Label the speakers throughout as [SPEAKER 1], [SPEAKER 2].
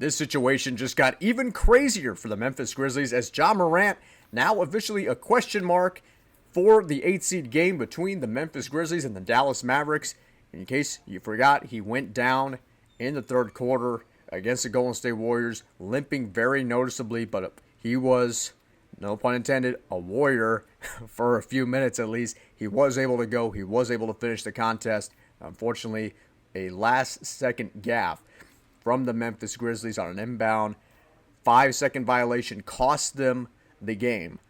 [SPEAKER 1] This situation just got even crazier for the Memphis Grizzlies as Ja Morant, now officially a question mark for the 8th seed game between the Memphis Grizzlies and the Dallas Mavericks. In case you forgot, he went down in the third quarter against the Golden State Warriors, limping very noticeably, but he was, no pun intended, a warrior for a few minutes at least. He was able to go. He was able to finish the contest. Unfortunately, a last-second gaffe from the Memphis Grizzlies on an inbound 5-second violation cost them the game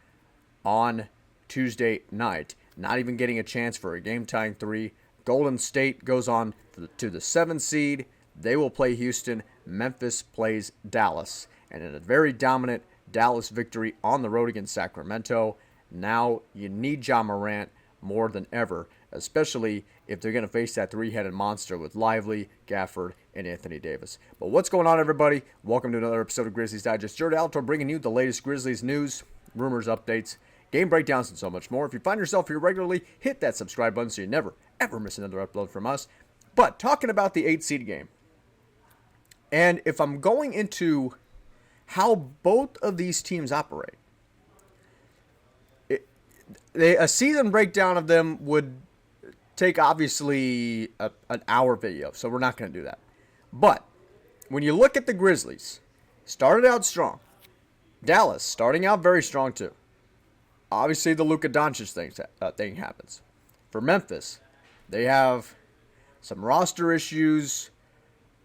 [SPEAKER 1] on Tuesday night. Not even getting a chance for a game-tying three. Golden State goes on to the 7th seed. They will play Houston. Memphis plays Dallas. And in a very dominant Dallas victory on the road against Sacramento, now you need Ja Morant more than ever, especially if they're going to face that three-headed monster with Lively, Gafford, and Anthony Davis. But what's going on, everybody? Welcome to another episode of Grizzlies Digest. Jared Altor bringing you the latest Grizzlies news, rumors, updates, game breakdowns, and so much more. If you find yourself here regularly, hit that subscribe button so you never, ever miss another upload from us. But talking about the 8th seed game, and if I'm going into how both of these teams operate, a season breakdown of them would take obviously an hour video, so we're not going to do that. But when you look at the Grizzlies, started out strong. Dallas starting out very strong too. Obviously the Luka Doncic thing happens. For Memphis, they have some roster issues,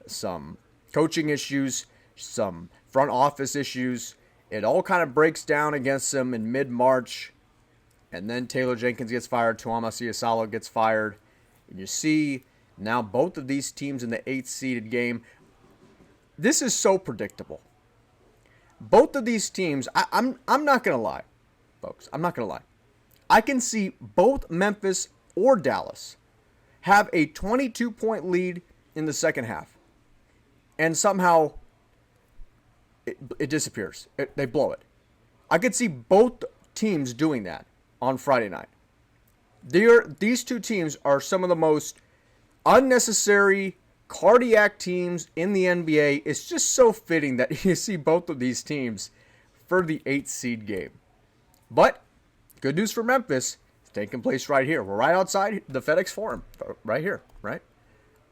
[SPEAKER 1] some coaching issues, some front office issues. It all kind of breaks down against them in mid-March. And then Taylor Jenkins gets fired. Iiasalo gets fired. And you see now both of these teams in the 8th seeded game. This is so predictable. Both of these teams, I'm not going to lie, folks. I'm not going to lie. I can see both Memphis or Dallas have a 22-point lead in the second half. And somehow it disappears. They blow it. I could see both teams doing that on Friday night. These two teams are some of the most unnecessary cardiac teams in the NBA. It's just so fitting that you see both of these teams for the 8th seed game. But good news for Memphis, it's taking place right here. We're right outside the FedEx Forum, right here, right?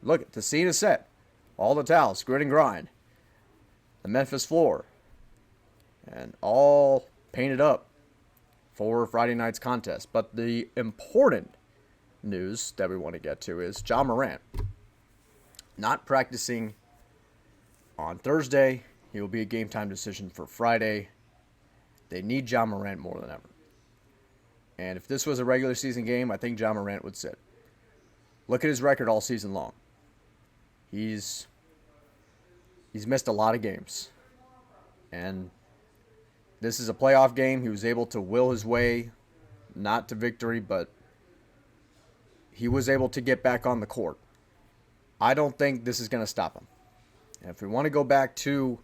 [SPEAKER 1] Look, the scene is set. All the towels, grit and grind. The Memphis floor. And all painted up for Friday night's contest. But the important news that we want to get to is Ja Morant not practicing on Thursday. He will be a game time decision for Friday. They need Ja Morant more than ever. And if this was a regular season game, I think Ja Morant would sit. Look at his record all season long. He's missed a lot of games. And this is a playoff game. He was able to will his way, not to victory, but he was able to get back on the court. I don't think this is going to stop him. And if we want to go back to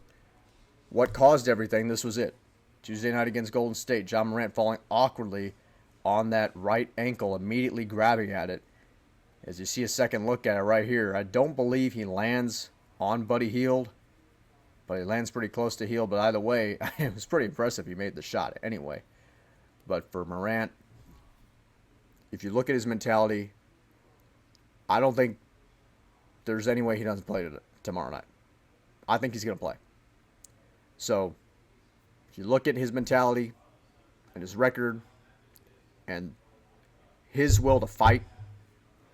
[SPEAKER 1] what caused everything, this was it. Tuesday night against Golden State, Ja Morant falling awkwardly on that right ankle, immediately grabbing at it. As you see a second look at it right here, I don't believe he lands on Buddy Hield, but he lands pretty close to Hield. But either way, it was pretty impressive he made the shot anyway. But for Morant, if you look at his mentality, I don't think there's any way he doesn't play tomorrow night. I think he's going to play. So if you look at his mentality and his record and his will to fight,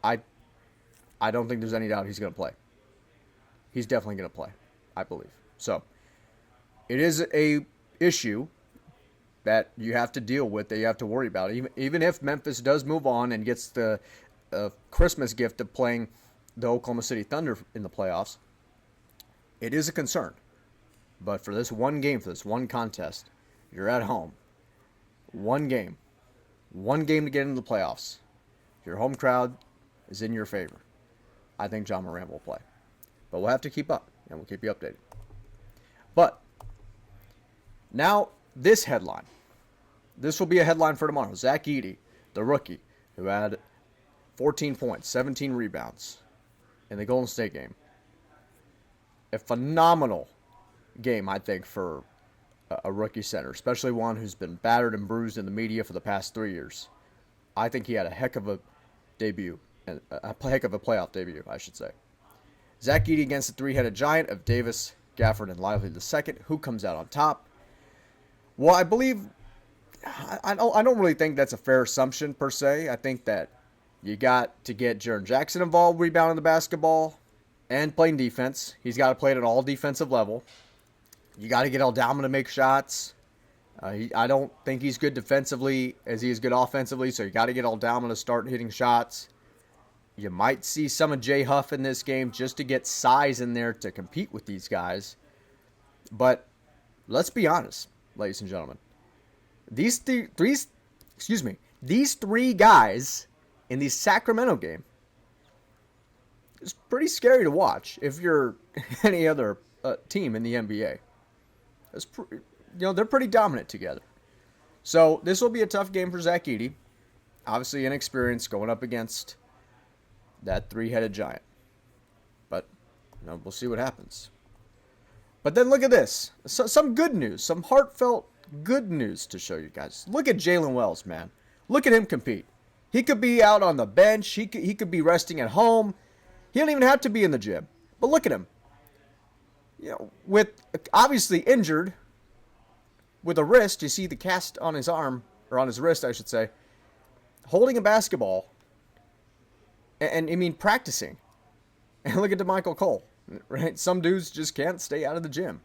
[SPEAKER 1] I don't think there's any doubt he's going to play. He's definitely going to play, I believe. So it is a issue that you have to deal with, that you have to worry about. Even if Memphis does move on and gets the Christmas gift of playing the Oklahoma City Thunder in the playoffs, it is a concern. But for this one game, for this one contest, you're at home. One game to get into the playoffs. Your home crowd is in your favor. I think Ja Morant will play. But we'll have to keep up, and we'll keep you updated. But now this headline. This will be a headline for tomorrow. Zach Edey, the rookie, who had 14 points, 17 rebounds in the Golden State game. A phenomenal game, I think, for a rookie center, especially one who's been battered and bruised in the media for the past 3 years. I think he had a heck of a debut, a heck of a playoff debut, I should say. Zach Edey against the three-headed giant of Davis, Gafford, and Lively II. Who comes out on top? Well, I believe, I don't really think that's a fair assumption per se. I think that you got to get Jaren Jackson involved rebounding the basketball and playing defense. He's got to play at an all defensive level. You got to get Aldama to make shots. I don't think he's good defensively as he is good offensively, so you got to get Aldama to start hitting shots. You might see some of Jay Huff in this game just to get size in there to compete with these guys. But let's be honest, ladies and gentlemen. These three guys in the Sacramento game is pretty scary to watch if you're any other team in the NBA. They're pretty dominant together. So this will be a tough game for Zach Edey. Obviously inexperienced going up against that three-headed giant. But we'll see what happens. But then look at this. Some good news. Some heartfelt good news to show you guys. Look at Jalen Wells, man. Look at him compete. He could be out on the bench. He could be resting at home. He don't even have to be in the gym. But look at him. With obviously injured with a wrist, you see the cast on his arm, or on his wrist, I should say, holding a basketball and practicing. And look at DeMichael Cole, right? Some dudes just can't stay out of the gym.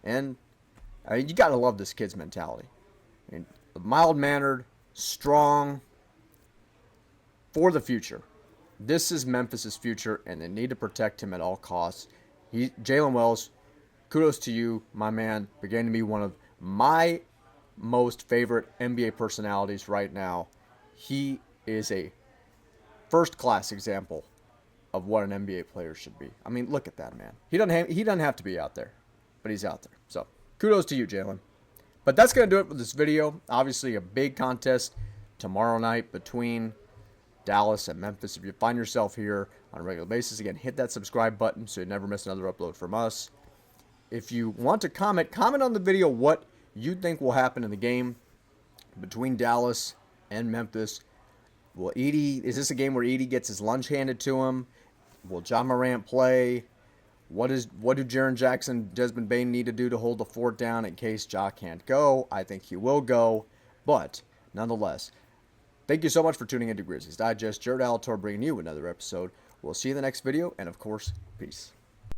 [SPEAKER 1] And you got to love this kid's mentality. Mild-mannered, strong, for the future. This is Memphis' future, and they need to protect him at all costs. Jalen Wells, kudos to you, my man. Beginning to be one of my most favorite NBA personalities right now. He is a first-class example of what an NBA player should be. Look at that, man. He doesn't have to be out there, but he's out there. So, kudos to you, Jalen. But that's going to do it for this video. Obviously, a big contest tomorrow night between Dallas and Memphis. If you find yourself here on a regular basis, again, hit that subscribe button so you never miss another upload from us. If you want to comment on the video what you think will happen in the game between Dallas and Memphis. Is this a game where Edey gets his lunch handed to him? Will Ja Morant play? What do Jaren Jackson, Desmond Bane need to do to hold the fort down in case Ja can't go? I think he will go, but nonetheless, thank you so much for tuning into Grizzlies Digest. Jared Alator bringing you another episode. We'll see you in the next video, and of course, peace.